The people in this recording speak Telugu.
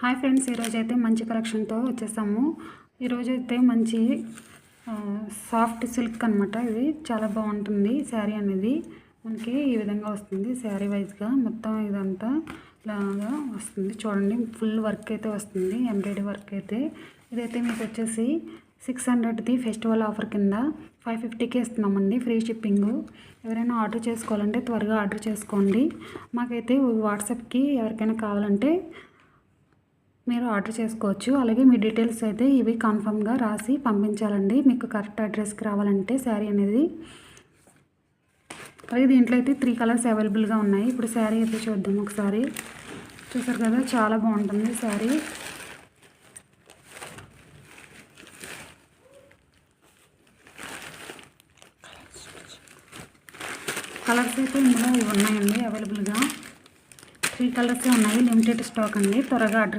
హాయ్ ఫ్రెండ్స్, ఈరోజైతే మంచి కలెక్షన్తో వచ్చేసాము. ఈరోజైతే మంచి సాఫ్ట్ సిల్క్ అనమాట. ఇది చాలా బాగుంటుంది. శారీ అనేది మనకి ఈ విధంగా వస్తుంది. శారీ వైజ్గా మొత్తం ఇదంతా ఇలాగా వస్తుంది. చూడండి, ఫుల్ వర్క్ అయితే వస్తుంది, ఎంబ్రాయిడరీ వర్క్ అయితే. ఇదైతే మీకు వచ్చేసి 600ది ఫెస్టివల్ ఆఫర్ కింద 550కి ఇస్తున్నామండి, ఫ్రీ షిప్పింగ్. ఎవరైనా ఆర్డర్ చేసుకోవాలంటే త్వరగా ఆర్డర్ చేసుకోండి. మాకైతే వాట్సాప్కి ఎవరికైనా కావాలంటే మీరు ఆర్డర్ చేసుకోవచ్చు. అలాగే మీ డీటెయిల్స్ అయితే ఇవి కన్ఫర్మ్గా రాసి పంపించాలండి, మీకు కరెక్ట్ అడ్రస్కి రావాలంటే శారీ అనేది. అలాగే దీంట్లో అయితే 3 కలర్స్ అవైలబుల్గా ఉన్నాయి. ఇప్పుడు శారీ అయితే చూద్దాం ఒకసారి. చూసారు కదా, చాలా బాగుంటుంది శారీ. కలర్స్ అయితే ఇందులో ఇవి ఉన్నాయండి అవైలబుల్గా. 3 కలర్సే ఉన్నాయి, లిమిటెడ్ స్టాక్ అండి. త్వరగా ఆర్డర్